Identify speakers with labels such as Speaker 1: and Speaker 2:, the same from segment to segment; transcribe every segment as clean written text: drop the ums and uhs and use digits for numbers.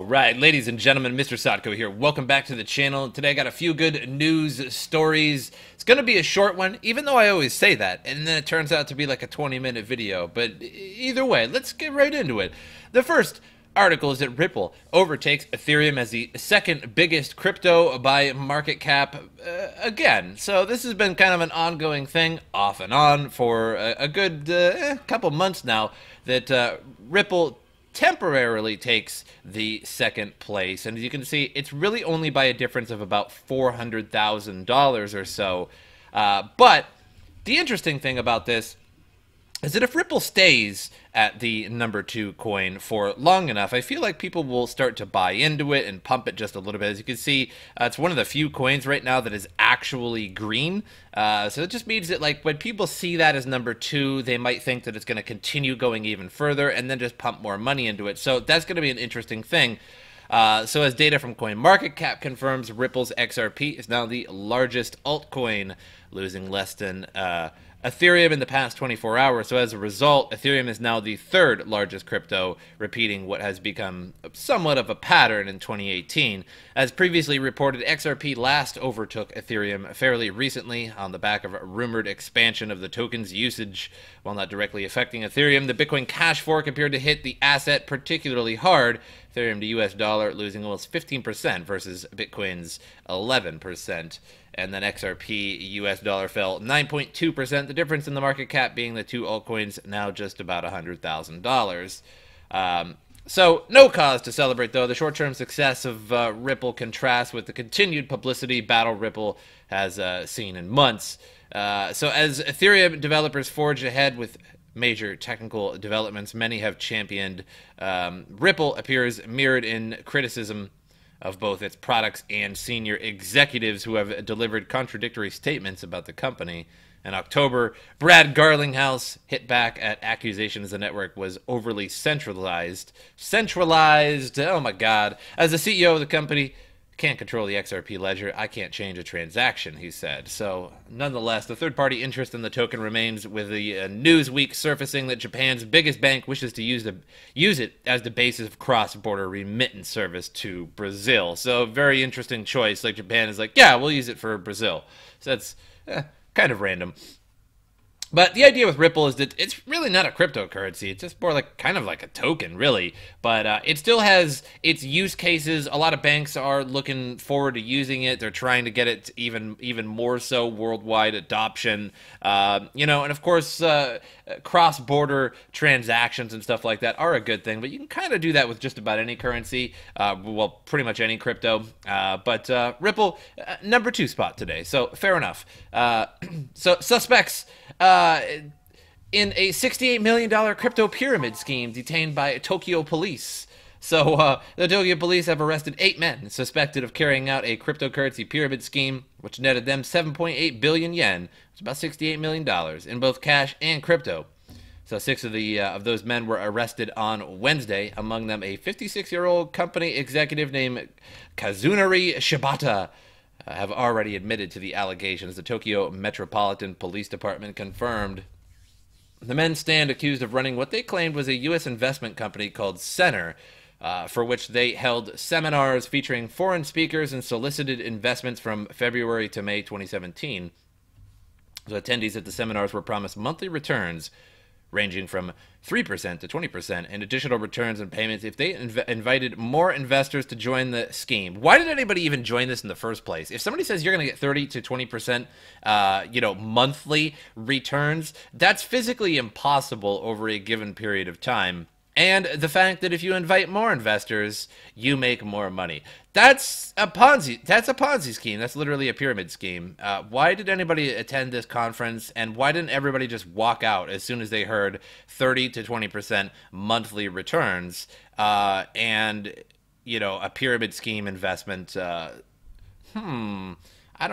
Speaker 1: Right, ladies and gentlemen, MrSotko here. Welcome back to the channel. Today I got a few good news stories. It's going to be a short one, even though I always say that, and then it turns out to be like a 20-minute video. But either way, let's get right into it. The first article is that Ripple overtakes Ethereum as the second biggest crypto by market cap again. So this has been kind of an ongoing thing, off and on, for a good couple months now, that Ripple temporarily takes the second place. And as you can see, it's really only by a difference of about $400,000 or so. But the interesting thing about this is that if Ripple stays at the #2 coin for long enough, I feel like people will start to buy into it and pump it just a little bit. As you can see, it's one of the few coins right now that is actually green. So it just means that, like, when people see that as #2, they might think that it's going to continue going even further and then just pump more money into it. So that's going to be an interesting thing. So as data from CoinMarketCap confirms, Ripple's XRP is now the largest altcoin, losing less than Ethereum in the past 24 hours. So as a result, Ethereum is now the third largest crypto, repeating what has become somewhat of a pattern in 2018. As previously reported, XRP last overtook Ethereum fairly recently on the back of a rumored expansion of the token's usage. While not directly affecting Ethereum, the Bitcoin Cash fork appeared to hit the asset particularly hard. Ethereum to US dollar losing almost 15% versus Bitcoin's 11%. And then XRP US dollar fell 9.2%, the difference in the market cap being the two altcoins now just about $100,000. So no cause to celebrate, though. The short-term success of Ripple contrasts with the continued publicity battle Ripple has seen in months. So as Ethereum developers forge ahead with major technical developments, many have championed Ripple appears mirrored in criticism of both its products and senior executives who have delivered contradictory statements about the company. In October, Brad Garlinghouse hit back at accusations the network was overly centralized. Oh my God. As the CEO of the company, can't control the XRP ledger. I can't change a transaction, he said. So, nonetheless, the third-party interest in the token remains, with the Newsweek surfacing that Japan's biggest bank wishes to use it as the basis of cross-border remittance service to Brazil. So, very interesting choice. Like, Japan is like, yeah, we'll use it for Brazil. So that's kind of random. But the idea with Ripple is that it's really not a cryptocurrency. It's just more like kind of like a token, really. But it still has its use cases. A lot of banks are looking forward to using it. They're trying to get it to even more so worldwide adoption. And of course, cross-border transactions and stuff like that are a good thing. But you can kind of do that with just about any currency. Well, pretty much any crypto. But Ripple, #2 spot today. So fair enough. So suspects in a $68 million crypto pyramid scheme detained by Tokyo police. So the Tokyo police have arrested 8 men suspected of carrying out a cryptocurrency pyramid scheme, which netted them 7.8 billion yen, which is about $68 million, in both cash and crypto. So 6 of those men were arrested on Wednesday, among them a 56-year-old company executive named Kazunari Shibata. Have already admitted to the allegations. The Tokyo Metropolitan Police Department confirmed. The men stand accused of running what they claimed was a U.S. investment company called Center, for which they held seminars featuring foreign speakers and solicited investments from February to May 2017. The attendees at the seminars were promised monthly returns ranging from 3% to 20%, and additional returns and payments if they invited more investors to join the scheme. Why did anybody even join this in the first place? If somebody says you're going to get 30 to 20%, monthly returns, that's physically impossible over a given period of time. And the fact that if you invite more investors, you make more money. That's a Ponzi. That's a Ponzi scheme. That's literally a pyramid scheme. Why did anybody attend this conference, and why didn't everybody just walk out as soon as they heard 30 to 20% monthly returns and, a pyramid scheme investment? I don't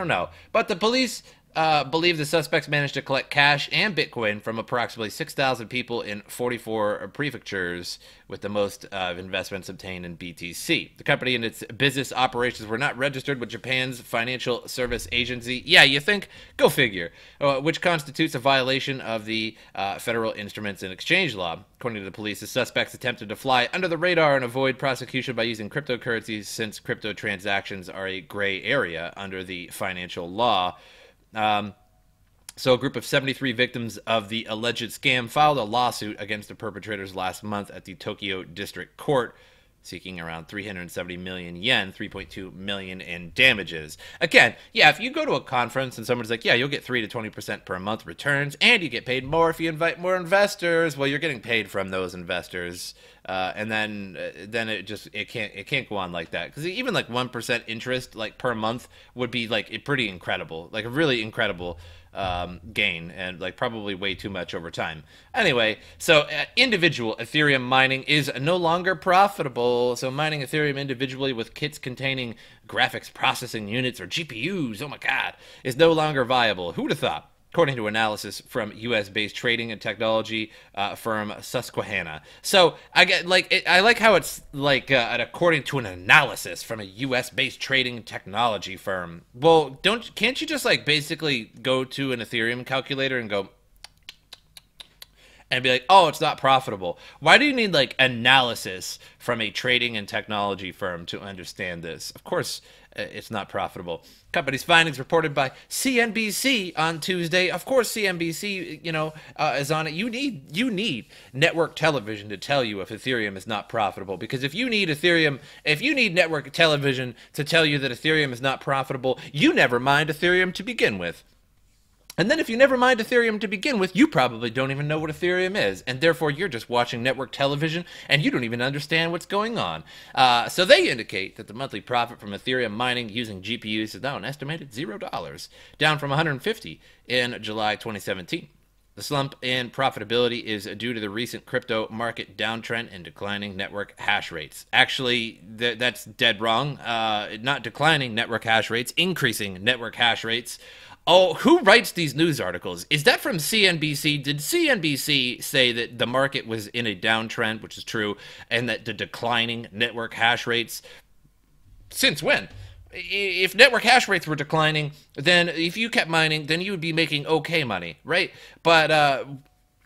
Speaker 1: know. But the police believe the suspects managed to collect cash and Bitcoin from approximately 6,000 people in 44 prefectures, with the most investments obtained in BTC. The company and its business operations were not registered with Japan's Financial Service Agency. Yeah, you think? Go figure. Which constitutes a violation of the Federal Instruments and Exchange Law. According to the police, the suspects attempted to fly under the radar and avoid prosecution by using cryptocurrencies, since crypto transactions are a gray area under the financial law. So a group of 73 victims of the alleged scam filed a lawsuit against the perpetrators last month at the Tokyo District Court, seeking around 370 million yen, 3.2 million in damages. Again, yeah, if you go to a conference and someone's like, yeah, you'll get 3 to 20% per month returns, and you get paid more if you invite more investors, well, you're getting paid from those investors. And then it can't go on like that, because even like 1% interest like per month would be like pretty incredible, like a really incredible gain, and like probably way too much over time. Anyway, so individual Ethereum mining is no longer profitable. So mining Ethereum individually with kits containing graphics processing units, or GPUs, oh my god, is no longer viable. Who'd have thought? According to analysis from U.S.-based trading and technology firm Susquehanna. So I like how it's like according to an analysis from a U.S.-based trading and technology firm. Well, can't you just like basically go to an Ethereum calculator and go and be like, oh, it's not profitable? Why do you need like analysis from a trading and technology firm to understand this? Of course, it's not profitable. Company's findings reported by CNBC on Tuesday. Of course, CNBC, is on it. You need network television to tell you if Ethereum is not profitable. Because if you need network television to tell you that Ethereum is not profitable, you never mind Ethereum to begin with. And then if you never mind Ethereum to begin with, you probably don't even know what Ethereum is. And therefore, you're just watching network television, and you don't even understand what's going on. So they indicate that the monthly profit from Ethereum mining using GPUs is now an estimated $0, down from $150 in July 2017. The slump in profitability is due to the recent crypto market downtrend and declining network hash rates. Actually, that's dead wrong. Not declining network hash rates, increasing network hash rates. Oh, who writes these news articles? Is that from CNBC? Did CNBC say that the market was in a downtrend, which is true, and that the declining network hash rates? Since when? If network hash rates were declining, then if you kept mining, then you would be making okay money, right? But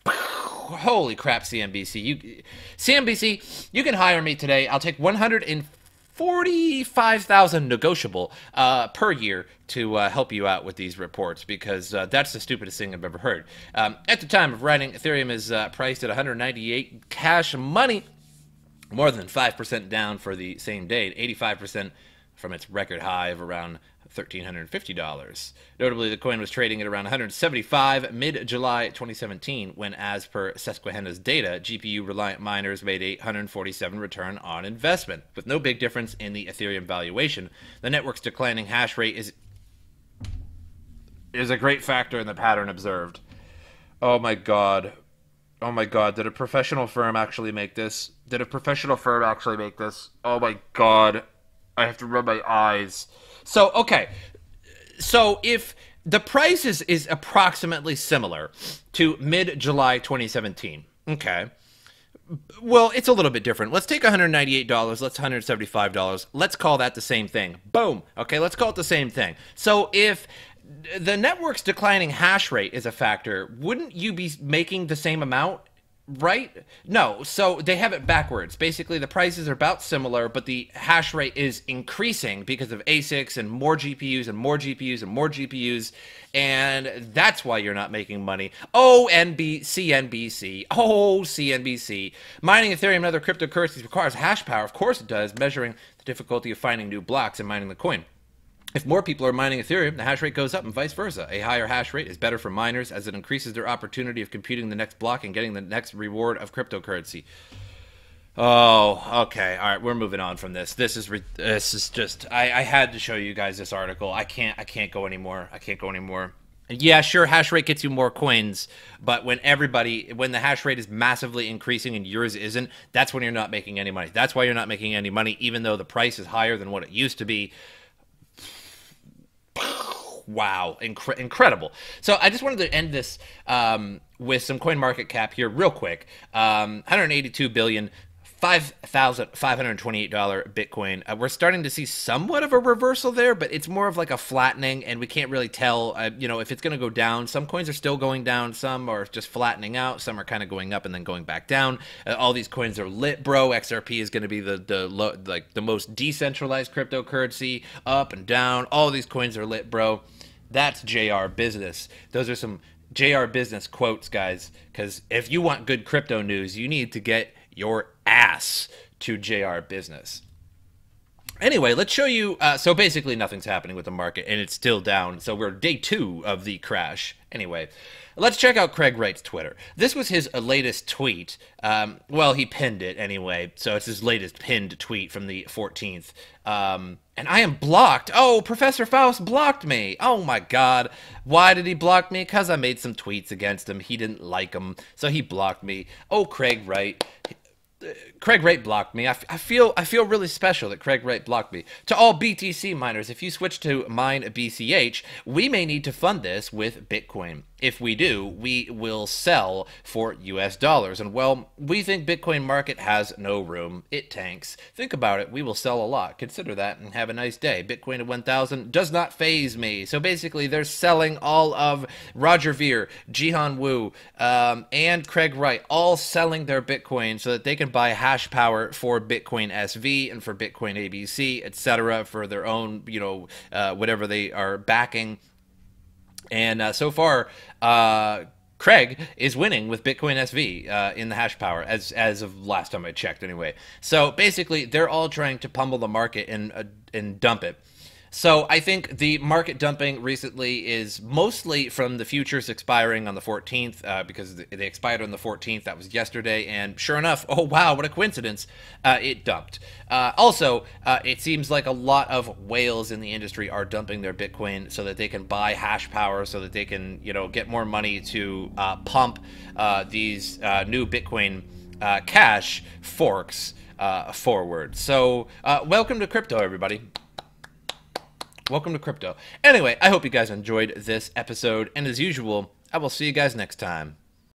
Speaker 1: holy crap, CNBC. CNBC, you can hire me today. I'll take $145,000 negotiable per year to help you out with these reports, because that's the stupidest thing I've ever heard. At the time of writing, Ethereum is priced at 198 cash money, more than 5% down for the same day, and 85% from its record high of around $1,350. Notably, the coin was trading at around 175 mid-July 2017, when, as per Susquehanna's data, GPU-reliant miners made a 147 return on investment. With no big difference in the Ethereum valuation, the network's declining hash rate is a great factor in the pattern observed. Oh my god. Oh my god, did a professional firm actually make this? Oh my god. I have to rub my eyes. So, okay. So, if the price is approximately similar to mid-July 2017, okay, well, it's a little bit different. Let's take $198, let's $175. Let's call that the same thing. Boom. Okay, let's call it the same thing. So, if the network's declining hash rate is a factor, wouldn't you be making the same amount? Right? No, so they have it backwards. Basically, the prices are about similar, but the hash rate is increasing because of ASICs and more GPUs and more GPUs and more GPUs, and that's why you're not making money. CNBC. Oh, CNBC. Mining Ethereum and other cryptocurrencies requires hash power. Of course it does, measuring the difficulty of finding new blocks and mining the coin. If more people are mining Ethereum, the hash rate goes up and vice versa. A higher hash rate is better for miners as it increases their opportunity of computing the next block and getting the next reward of cryptocurrency. Oh, okay. All right, we're moving on from this. This is just I had to show you guys this article. I can't go anymore. Yeah, sure, hash rate gets you more coins, but when the hash rate is massively increasing and yours isn't, that's when you're not making any money. That's why you're not making any money, even though the price is higher than what it used to be. wow, incredible. So I just wanted to end this with some coin market cap here real quick. 182 billion. $5,528 Bitcoin. We're starting to see somewhat of a reversal there, but it's more of like a flattening, and we can't really tell, if it's going to go down. Some coins are still going down, some are just flattening out, some are kind of going up and then going back down. All these coins are lit, bro. XRP is going to be the most decentralized cryptocurrency, up and down. All these coins are lit, bro. That's JR business. Those are some JR business quotes, guys, because if you want good crypto news, you need to get your ass to JR business. Anyway, let's show you. So basically nothing's happening with the market and it's still down. So we're day 2 of the crash. Anyway, let's check out Craig Wright's Twitter. This was his latest tweet. Well, he pinned it anyway. So it's his latest pinned tweet from the 14th. And I am blocked. Oh, Professor Faust blocked me. Oh my God. Why did he block me? Because I made some tweets against him. He didn't like them. So he blocked me. Oh, Craig Wright. Craig Wright blocked me. I feel really special that Craig Wright blocked me. To all BTC miners, if you switch to mine BCH, we may need to fund this with Bitcoin. If we do, we will sell for US dollars. And well, we think Bitcoin market has no room. It tanks. Think about it. We will sell a lot. Consider that and have a nice day. Bitcoin at 1,000 does not faze me. So basically, they're selling all of Roger Ver, Jihan Wu, and Craig Wright, all selling their Bitcoin so that they can buy hash power for Bitcoin SV and for Bitcoin ABC, etc., for their own, whatever they are backing. And so far, Craig is winning with Bitcoin SV in the hash power, as of last time I checked anyway. So basically, they're all trying to pummel the market and dump it. So I think the market dumping recently is mostly from the futures expiring on the 14th, because they expired on the 14th. That was yesterday, and sure enough, oh wow, what a coincidence, it dumped. Also, it seems like a lot of whales in the industry are dumping their Bitcoin so that they can buy hash power, so that they can, get more money to pump these new Bitcoin cash forks forward. So welcome to crypto, everybody. Welcome to crypto. Anyway, I hope you guys enjoyed this episode, and as usual, I will see you guys next time.